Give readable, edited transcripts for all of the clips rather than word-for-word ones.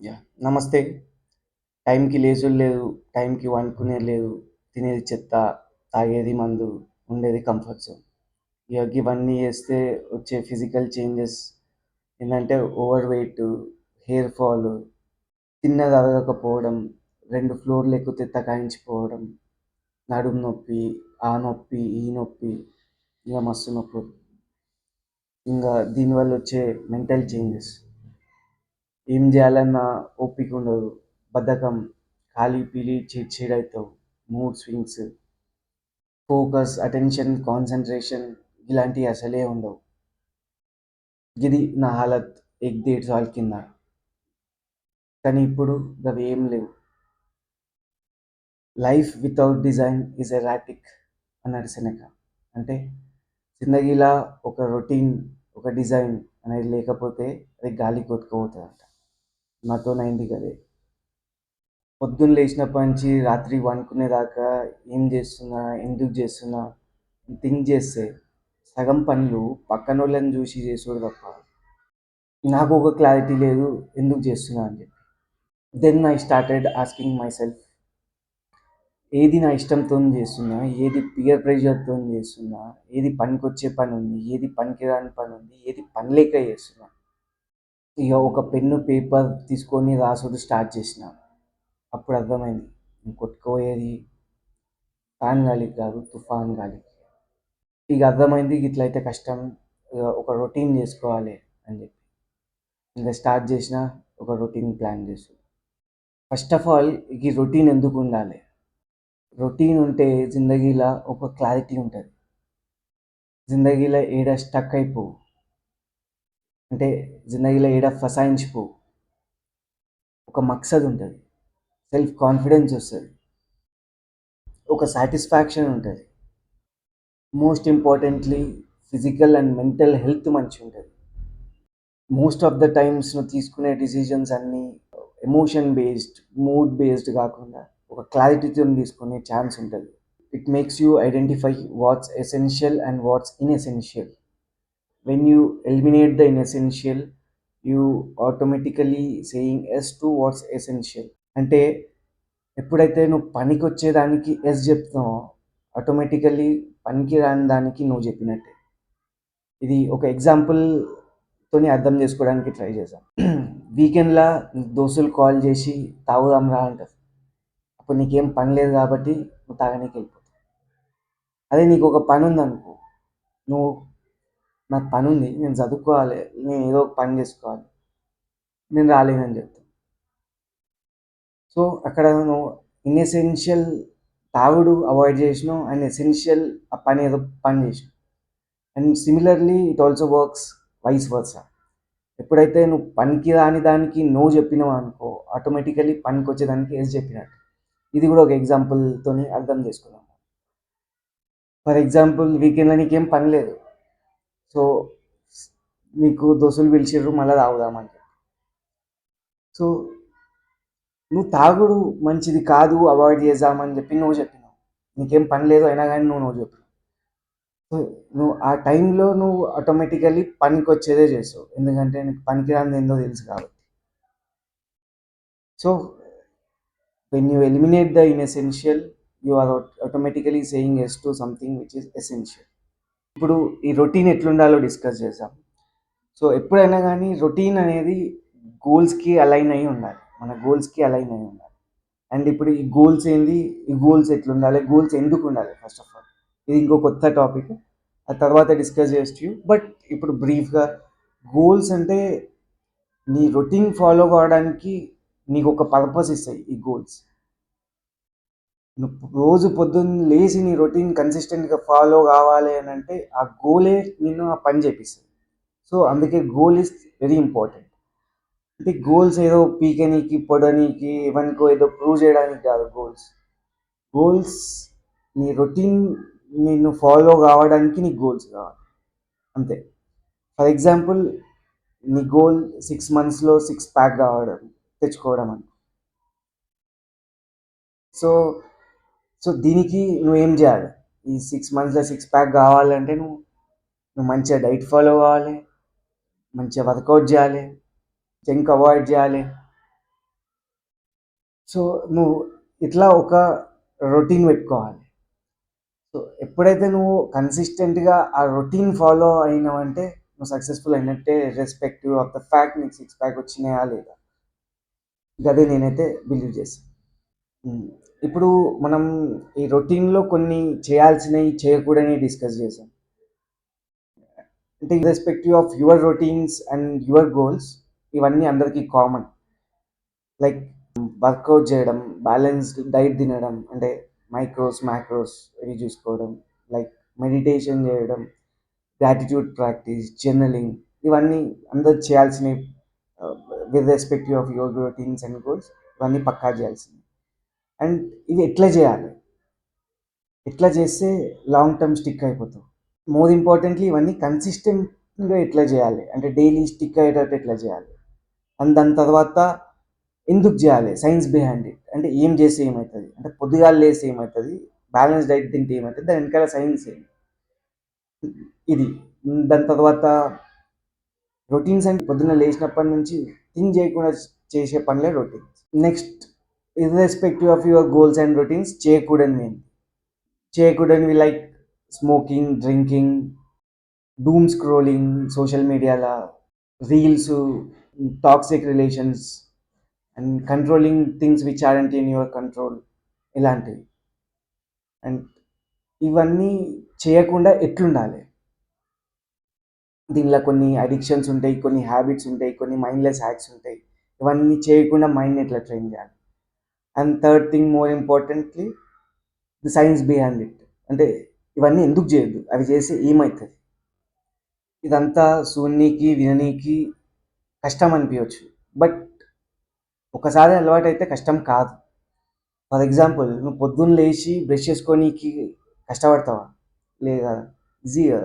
Yeah! నమస్తే. టైంకి లేసుడు లేదు, టైంకి వండుకునేది లేదు, తినేది చెత్త, తాగేది మందు, ఉండేది కంఫర్ట్ జోన్. ఇగ గివన్నీ చేస్తే వచ్చే ఫిజికల్ చేంజెస్ ఏందంటే ఓవర్ వెయిట్, హెయిర్ ఫాల్, తిన్నది అరగకపోవడం, 2 ఫ్లోర్‌లు ఎక్కితే తకాయించిపోవడం, నడుము నొప్పి, ఆ నొప్పి, ఈ నొప్పి, ఇగ మస్తు నొప్పులు. ఇంగ దీనివల్ల వచ్చే మెంటల్ చేంజెస్. ఏం జేయాలన్నా ఓపికుండదు. బద్ధకం, ఖాళీ పీలి చిడ్‌చిడయితావు. Mood swings, focus, attention, concentration ఇలాంటియి అసలే ఉండవు. గిది నా హాలత్ 'ఏక్ డేఢ్ సాల్' కింద. కానీ ఇప్పుడు గవేం లేవు. 'Life without design is erratic' అన్నాడు సెనెకా. అంటే జిందగీలా ఒక రొటీన్, ఒక డిజైన్ అనేది లేకపోతే అది గాలికి కొట్టుకుపోతదంట. నాతోనయింది గదే. పొద్దున్న లేచినప్పటి నుంచి రాత్రి పనుకునేదాకా ఏం చేస్తున్నా? ఎందుకు చేస్తున్నా? థింక్ చేస్తే సగం పనులు పక్కనోళ్ళని చూసి చేసుడు తప్ప నాకు ఒక క్లారిటీ లేదు ఎందుకు చేస్తున్నా అని చెప్పి. Then I started asking myself, ఏది నా ఇష్టంతోని చేస్తున్నా? ఏది పియర్ ప్రెషర్‌తోని చేస్తున్నా? ఏది పనికొచ్చే పనుంది? ఏది పనికిరాని పనుంది? ఏది పని లేక చేస్తున్నా? ఇగ ఒక పెన్ను, పేపర్ తీసుకొని రాసుడు స్టార్ట్ చేసిన. అప్పుడు అర్థమైంది. నేను కొట్టుకుపోయేది ఫ్యాన్ గాలికి కాదు, తుఫాన్ గాలికి. ఇక అర్థమైంది ఇట్లయితే కష్టం. ఒక రొటీన్ చేసుకోవాలి అని చెప్పి. ఇంక స్టార్ట్ చేసిన ఒక రొటీన్ ప్లాన్ చేసుడు. ఫస్ట్ ఆఫ్ ఆల్ ఈ రొటీన్ ఎందుకు ఉండాలి? రొటీన్ ఉంటే జిందగీల ఒక క్లారిటీ ఉంటది. జిందగీల ఏడ స్టక్ అయిపోవు. అంటే జిందగీల ఏడ ఫసాయించిపోవు. ఒక మక్సద్ ఉంటది. సెల్ఫ్ కాన్ఫిడెన్స్ వస్తది. ఒక సాటిస్ఫాక్షన్ ఉంటది. Most importantly physical and mental health మంచిగుంటది. మోస్ట్ ఆఫ్ ద టైమ్స్ నువ్వు తీసుకునే డిసిజన్స్ అన్నీ ఎమోషన్ బేస్డ్, మూడ్ బేస్డ్ గాకుండా ఒక క్లారిటీతోని తీసుకునే ఛాన్స్ ఉంటది. It makes you identify what's essential and what's inessential. When you eliminate the inessential, you automatically saying yes to what's essential. అంటే ఎప్పుడైతే నువ్వు పనికొచ్చేదానికి యెస్ చెప్తావో ఆటోమేటికల్లీ పనికి రాని దానికి నో చెప్పినట్టే. ఇది ఒక ఎగ్జాంపుల్‌తోని అర్థం చేసుకోవడానికి ట్రై చేశా. వీకెండ్‌ల దోస్తులు కాల్ చేసి తాగుదాం రా అంటారు. అప్పుడు నీకేం పని లేదు కాబట్టి నువ్వు తాగనీకి వెళ్ళిపోతావు. అదే నీకు ఒక పని ఉందనుకో, నువ్వు నాకు పనుంది, నేను చదువుకోవాలి, నేను ఏదో ఒక పని చేసుకోవాలి, నేను రాలేనని చెప్తావు. సో అక్కడ నువ్వు ఇన్ఎసెన్షియల్ తాగుడు అవాయిడ్ చేసినావు అండ్ ఎసెన్షియల్ ఆ పని ఏదో పని చేసినావు. And similarly it also works vice versa. ఎప్పుడైతే నువ్వు పనికి రాని దానికి నో చెప్పినావు అనుకో, ఆటోమేటికల్లీ పనికొచ్చేదానికి యెస్ చెప్పినట్టు. ఇది కూడా ఒక ఎగ్జాంపుల్‌తోని అర్థం చేసుకుందాం. ఫర్ ఎగ్జాంపుల్ వీకెండ్‌లో నీకేం పని లేదు. సో నీకు దోస్తులు పిలిచిర్రు మళ్ళా తాగుదామని చెప్పి. సో నువ్వు తాగుడు మంచిది కాదు, అవాయిడ్ చేద్దామని చెప్పి నో చెప్పినావు. నీకేం పని లేదు అయినా గానీ నువ్వు నో చెప్పినావు. సో నువ్వు ఆ టైంలో నువ్వు ఆటోమేటికల్లీ పనికొచ్చేదే చేస్తావు. ఎందుకంటే నీకు పనికిరానిది ఏందో తెలుసు కాబట్టి. So when you eliminate the inessential, you are automatically saying yes to something which is essential. ఇప్పుడు ఈ రొటీన్ ఎట్లుండాలో డిస్కస్ చేద్దాం. సో ఎప్పుడైనా గానీ రొటీన్ అనేది గోల్స్‌కి అలైన్ అయ్యి ఉండాలి. మన గోల్స్‌కి అలైన్ అయ్యి ఉండాలి. అండ్ ఇప్పుడు ఈ గోల్స్ ఏంది? ఈ గోల్స్ ఎట్లుండాలి? గోల్స్ ఎందుకుండాలి ఫస్ట్ ఆఫ్ ఆల్? ఇది ఇంకో కొత్త టాపిక్. ఆ తర్వాత డిస్కస్ చేస్తూ బట్ ఇప్పుడు బ్రీఫ్‌గా గోల్స్ అంటే నీ రొటీన్ ఫాలో కావడానికి నీకొక పర్పస్ ఇస్తాయి ఈ గోల్స్. నువ్వు రోజు పొద్దున్న లేచి నీ రొటీన్ కన్సిస్టెంట్‌గా ఫాలో కావాలి అనంటే ఆ గోలే నిన్ను ఆ పని చేపిస్తది. సో అందుకే గోల్ ఈస్ వెరీ ఇంపార్టెంట్. అంటే గోల్స్ ఏదో పీకనీకి, పొడనీకి, ఎవనికో ఏదో ప్రూవ్ చేయడానికి కాదు గోల్స్. గోల్స్ నీ రొటీన్ నిన్ను ఫాలో కావడానికి నీకు గోల్స్ కావాలి. అంతే. ఫర్ ఎగ్జాంపుల్ నీ గోల్ 6 మంత్స్‌లో 6 ప్యాక్ కావడం, తెచ్చుకోవడం అని. సో, సో దీనికి నువ్వేం చేయాలి? ఈ 6 మంత్స్‌లో 6 ప్యాక్ కావాలంటే నువ్వు మంచిగా డైట్ ఫాలో కావాలి, మంచిగా వర్కౌట్ చేయాలి, జంక్ అవాయిడ్ చేయాలి, సో నువ్వు ఇట్లా ఒక రొటీన్ పెట్టుకోవాలి. సో ఎప్పుడైతే నువ్వు కన్సిస్టెంట్గా ఆ రొటీన్ ఫాలో అయినావంటే నువ్వు సక్సెస్ఫుల్ అయినట్టే, రెస్పెక్టివ్ ఆఫ్ ద ఫ్యాక్ట్ నీకు సిక్స్ ప్యాక్ వచ్చినాయా లేదా. అదే నేనైతే బిలీవ్ చేస్తాను. ఇప్పుడు మనం ఈ రొటీన్లో కొన్ని చేయాల్సినవి చేయకూడని డిస్కస్ చేసాం. అంటే respective of your routines and your goals ఇవన్నీ అందరికీ కామన్. లైక్ వర్కౌట్ చేయడం, బ్యాలెన్స్డ్ డైట్ తినడం, అంటే మైక్రోస్ మ్యాక్రోస్ ఇవి చూసుకోవడం, లైక్ మెడిటేషన్ చేయడం, గ్రాటిట్యూడ్ ప్రాక్టీస్, జర్నలింగ్, ఇవన్నీ అందరు చేయాల్సినవి. With respective of your routines and goals ఇవన్నీ పక్కా చేయాల్సింది. అండ్ ఇవి ఎట్లా చేయాలి, ఎట్లా చేస్తే లాంగ్ టర్మ్ స్టిక్ అయిపోతాం. మోర్ ఇంపార్టెంట్లీ ఇవన్నీ కన్సిస్టెంట్గా ఎట్లా చేయాలి, అంటే డైలీ స్టిక్ అయ్యేటట్టు ఎట్లా చేయాలి, అండ్ దాని తర్వాత ఎందుకు చేయాలి, సైన్స్ బిహైండ్ ఇట్. అంటే ఏం చేస్తే ఏమవుతుంది, అంటే పొద్దుగాలు లేస్తే ఏమవుతుంది, బ్యాలెన్స్ డైట్ తింటే ఏమవుతుంది, దాని వెనకాల సైన్స్ ఏంటి, ఇది. దాని తర్వాత రొటీన్స్ అంటే పొద్దున్న లేచినప్పటి నుంచి థింక్ చేయకుండా చేసే పనులే routines. Next, irrespective of your goals and routines చేయకూడని మెయిన్ చేయకూడనివి like smoking, drinking, doom scrolling, social మీడియాలో reels, toxic relations, and controlling things which aren't in your control, ఇలాంటివి. అండ్ ఇవన్నీ చేయకుండా ఎట్లుండాలి, దీనిలో కొన్ని అడిక్షన్స్ ఉంటాయి, కొన్ని హ్యాబిట్స్ ఉంటాయి, కొన్ని మైండ్లెస్ హ్యాక్స్ ఉంటాయి. ఇవన్నీ చేయకుండా మైండ్ని ఎట్లా ట్రైన్ చేయాలి. And third thing, more importantly, the science behind it. అంటే ఇవన్నీ ఎందుకు చేయొద్దు, అవి చేస్తే ఏమవుతుంది. ఇదంతా శూన్యకి విననీకి కష్టం అనిపించవచ్చు, బట్ ఒకసారి అలవాటు అయితే కష్టం కాదు. ఫర్ ఎగ్జాంపుల్, నువ్వు పొద్దున్న లేచి బ్రష్ చేసుకోనీకి కష్టపడతావా, లేదా, ఈజీగా.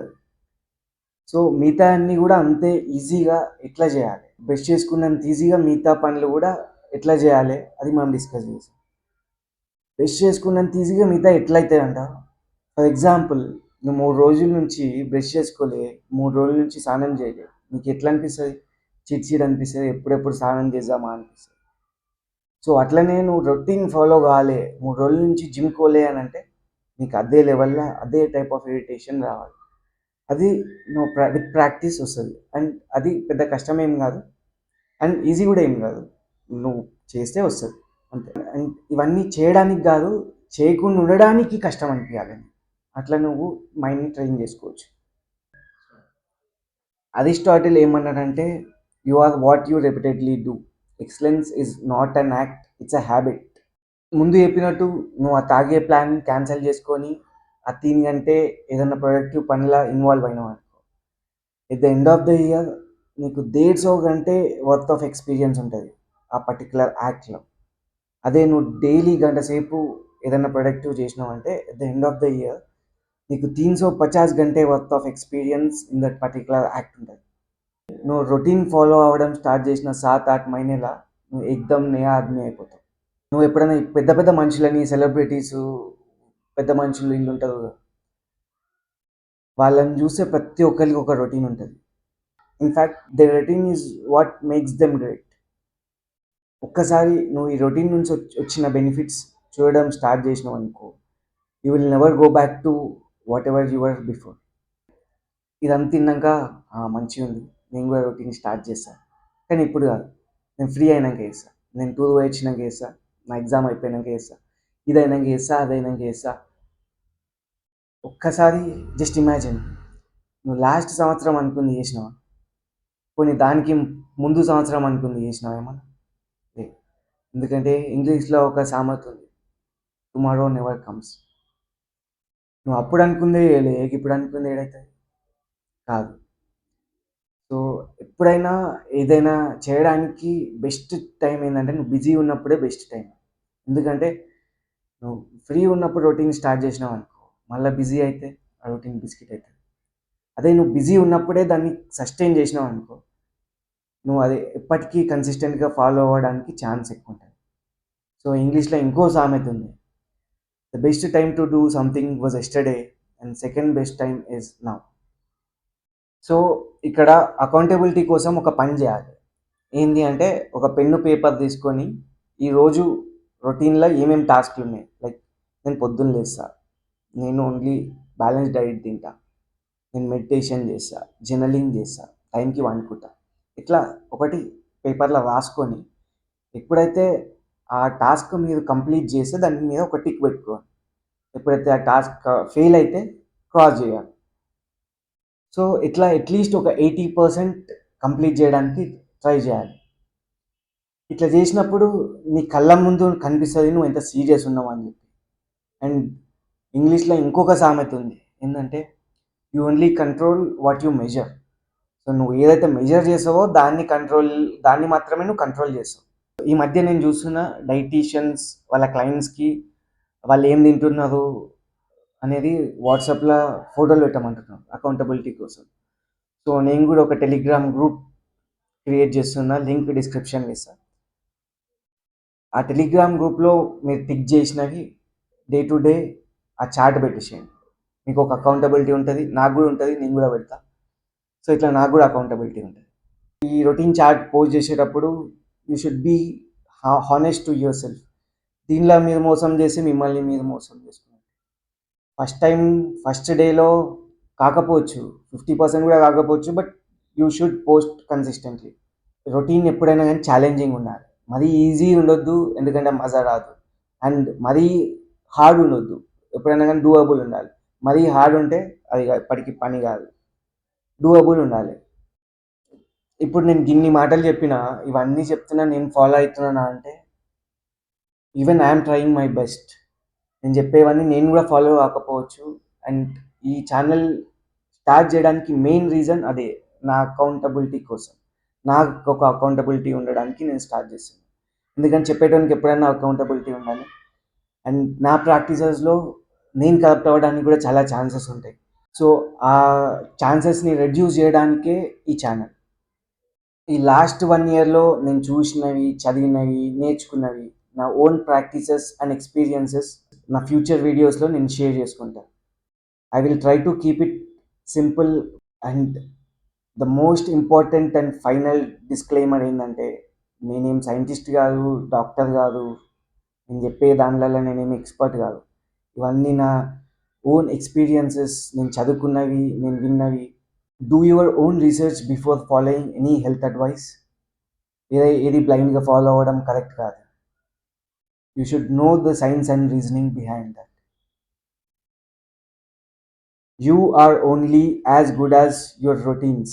సో మిగతా అన్నీ కూడా అంతే ఈజీగా ఎట్లా చేయాలి, బ్రష్ చేసుకున్నంత ఈజీగా మిగతా పనులు కూడా ఎట్లా చేయాలి, అది మనం డిస్కస్ చేసాం. బ్రష్ చేసుకున్నంత ఈజీగా మిగతా ఎట్లయితాయి అంట. ఫర్ ఎగ్జాంపుల్, నువ్వు 3 రోజుల నుంచి బ్రష్ చేసుకోలే, 3 రోజుల నుంచి స్నానం చేయలే, నీకు ఎట్లా అనిపిస్తుంది, చిడ్చిడ్ అనిపిస్తుంది, ఎప్పుడెప్పుడు స్నానం చేద్దామా అనిపిస్తుంది. సో అట్లనే నువ్వు రొటీన్ ఫాలో కావాలి, 3 రోజుల నుంచి జిమ్ కోలే అని అంటే నీకు అదే లెవెల్లో అదే టైప్ ఆఫ్ ఇరిటేషన్ రావాలి. అది నువ్వు విత్ ప్రాక్టీస్ వస్తుంది. అండ్ అది పెద్ద కష్టమేం కాదు, అండ్ ఈజీ కూడా ఏం కాదు, నువ్వు చేస్తే వస్తుంది అంతే. అండ్ ఇవన్నీ చేయడానికి కాదు, చేయకుండా ఉండడానికి కష్టం అనిపించాలి, అట్లా నువ్వు మైండ్ని ట్రైన్ చేసుకోవచ్చు. అరిస్టాటిల్ ఏమన్నాడంటే, you are what you repeatedly do, excellence is not an act, it's a habit. ముందు చెప్పినట్టు నువ్వు ఆ తాగే ప్లాన్ క్యాన్సిల్ చేసుకొని ఆ దీనికంటే ఏదైనా ప్రొడక్టివ్ పనిలా ఇన్వాల్వ్ అయినావు అనుకో, at the end of the year నీకు డేట్స్ ఒక గంటే వర్త్ ఆఫ్ ఎక్స్పీరియన్స్ ఉంటుంది ఆ పర్టికులర్ యాక్ట్లో. అదే నువ్వు డైలీ గంట సేపు ఏదైనా ప్రొడక్టివ్ చేసినావు అంటే at the end of the year నీకు 350 घंटे worth of experience in that particular act ఉంటుంది. నువ్వు రొటీన్ ఫాలో అవ్వడం స్టార్ట్ చేసిన 7-8 మहीनेला నువ్వు ఎక్దమ్ నయా ఆద్మీ అయిపోతావు. నువ్వు ఎప్పుడైనా ఈ పెద్ద పెద్ద మనుషులని, సెలబ్రిటీస్, పెద్ద మనుషులు ఇల్లు ఉంటారు కదా, వాళ్ళని చూస్తే ప్రతి ఒక్కరికి ఒక రొటీన్ ఉంటుంది. In fact the routine is what makes them great. ఒక్కసారి నువ్వు ఈ రొటీన్ నుంచి వచ్చిన బెనిఫిట్స్ చూడడం స్టార్ట్ చేసినావు అనుకో, you will never go back to what ever your before. ఇదంతా తిన్నాక మంచిగా ఉంది, నేను కూడా రొటీన్ స్టార్ట్ చేస్తాను, కానీ ఇప్పుడు కాదు, నేను ఫ్రీ అయినాక చేస్తాను, నేను టూర్ పోయి వచ్చినాక చేస్తాను, నా ఎగ్జామ్ అయిపోయినాక చేస్తాను, ఇదైనాక చేస్తా, అదైనాక చేస్తా. ఒక్కసారి జస్ట్ ఇమాజిన్, నువ్వు లాస్ట్ సంవత్సరం అనుకుంది చేసినావా, కొన్ని దానికి ముందు సంవత్సరం అనుకుంది చేసినావా ఏమన్నా లేదు. ఎందుకంటే ఇంగ్లీష్లో ఒక సామెత ఉంది, టుమారో నెవర్ కమ్స్. నువ్వు అప్పుడు అనుకుందే లేక ఇప్పుడు అనుకుంది ఏడైతుంది కాదు. సో ఎప్పుడైనా ఏదైనా చేయడానికి బెస్ట్ టైం ఏంటంటే నువ్వు బిజీ ఉన్నప్పుడే బెస్ట్ టైం. ఎందుకంటే నువ్వు ఫ్రీ ఉన్నప్పుడు రొటీన్ స్టార్ట్ చేసినావు అనుకో, మళ్ళీ బిజీ అయితే ఆ రొటీన్ బిస్కెట్ అవుతుంది. అదే నువ్వు బిజీ ఉన్నప్పుడే దాన్ని సస్టైన్ చేసినావు అనుకో, నువ్వు అది ఎప్పటికీ కన్సిస్టెంట్గా ఫాలో అవ్వడానికి ఛాన్స్ ఎక్కువ ఉంటుంది. సో ఇంగ్లీష్లో ఇంకో సామెత ఉంది, the best time to do something was yesterday and second best time is now. So ఇక్కడ అకౌంటబిలిటీ కోసం ఒక పని చేయాలి. ఏంటి అంటే, ఒక పెన్ను పేపర్ తీసుకొని ఈరోజు రొటీన్లో ఏమేమి టాస్క్లు ఉన్నాయి. లైక్ నేను పొద్దున్న లేస్తా, నేను ఓన్లీ బ్యాలెన్స్ డైట్ తింటా, నేను మెడిటేషన్ చేస్తా, జర్నలింగ్ చేస్తా, టైంకి వండుకుంటా. ఇట్లా ఒకటి పేపర్లో రాసుకొని ఎప్పుడైతే ఆ టాస్క్ మీరు కంప్లీట్ చేస్తే దాని మీద ఒక టిక్ పెట్టుకోవాలి. ఎప్పుడైతే ఆ టాస్క్ ఫెయిల్ అయితే క్రాస్ చేయాలి. సో ఇట్లా అట్లీస్ట్ ఒక 80% కంప్లీట్ చేయడానికి ట్రై చేయాలి. ఇట్లా చేసినప్పుడు నీ కళ్ళ ముందు కనిపిస్తుంది నువ్వు ఎంత సీరియస్ ఉన్నావు అని చెప్పి. అండ్ ఇంగ్లీష్లో ఇంకొక సామెత ఉంది, ఏంటంటే you only control what you measure. So నువ్వు ఏదైతే మెజర్ చేసావో దాన్ని మాత్రమే నువ్వు కంట్రోల్ చేస్తావు. ఈ మధ్య నేను చూస్తున్న డైటీషియన్స్ వాళ్ళ క్లయింట్స్కి వాళ్ళు ఏం తింటున్నారు అనేది వాట్సాప్లో ఫోటోలు పెట్టమంటున్నారు అకౌంటబిలిటీ కోసం. సో నేను కూడా ఒక టెలిగ్రామ్ గ్రూప్ క్రియేట్ చేస్తున్నా, లింక్ డిస్క్రిప్షన్లో ఇస్తాను. ఆ టెలిగ్రామ్ గ్రూప్లో మీరు టిక్ చేసినవి డే టు డే ఆ చాట్ పెట్టేసేయండి. మీకు ఒక అకౌంటబిలిటీ ఉంటుంది, నాకు కూడా ఉంటుంది, నేను కూడా పెడతా. సో ఇట్లా నాకు కూడా అకౌంటబిలిటీ ఉంటుంది. ఈ రొటీన్ చాట్ పోస్ట్ చేసేటప్పుడు you should be honest to yourself. దీనిలో మీరు మోసం చేసి మిమ్మల్ని మీరు మోసం చేసుకున్నారు. ఫస్ట్ డేలో కాకపోవచ్చు, 50% కూడా కాకపోవచ్చు, but you should post consistently. Routine ఎప్పుడైనా కానీ ఛాలెంజింగ్ ఉండాలి. మరీ ఈజీ ఉండొద్దు, ఎందుకంటే మజా రాదు. అండ్ మరీ హార్డ్ ఉండొద్దు, ఎప్పుడైనా కానీ డూయబుల్ ఉండాలి. మరీ హార్డ్ ఉంటే అది ఎప్పటికీ పని కాదు. డూయబుల్ ఉండాలి. ఇప్పుడు నేను గిన్ని మాటలు చెప్పినా, ఇవన్నీ చెప్తున్నా, నేను ఫాలో అవుతున్నానా అంటే even I'm trying my best. నేను చెప్పేవన్నీ నేను కూడా ఫాలో కాకపోవచ్చు. అండ్ ఈ ఛానల్ స్టార్ట్ చేయడానికి మెయిన్ రీజన్ అదే, నా అకౌంటబిలిటీ కోసం. నాకు ఒక అకౌంటబిలిటీ ఉండడానికి నేను స్టార్ట్ చేస్తాను. ఎందుకంటే చెప్పేటానికి ఎప్పుడైనా అకౌంటబిలిటీ ఉండాలి. అండ్ నా ప్రాక్టీసెస్లో నేను కరెక్ట్ అవ్వడానికి కూడా చాలా ఛాన్సెస్ ఉంటాయి. సో ఆ ఛాన్సెస్ని రెడ్యూస్ చేయడానికే ఈ ఛానల్. ఈ లాస్ట్ 1 ఇయర్లో నేను చూసినవి, చదివినవి, నేర్చుకున్నవి, నా ఓన్ ప్రాక్టీసెస్ అండ్ ఎక్స్పీరియన్సెస్ నా ఫ్యూచర్ వీడియోస్లో నేను షేర్ చేసుకుంటాను. I will try to keep it simple. And the most important and final disclaimer ఏంటంటే, నేనేం సైంటిస్ట్ కాదు, డాక్టర్ కాదు, నేను చెప్పే దానిలలో నేనేమి ఎక్స్పర్ట్ కాదు. ఇవన్నీ నా ఓన్ ఎక్స్పీరియన్సెస్, నేను చదువుకున్నవి, నేను విన్నవి. Do your own research before following any health advice. ఏది బ్లైండ్గా ఫాలో అవ్వడం కరెక్ట్ కాదు. You should know the science and reasoning behind that. You are only as good as your routines.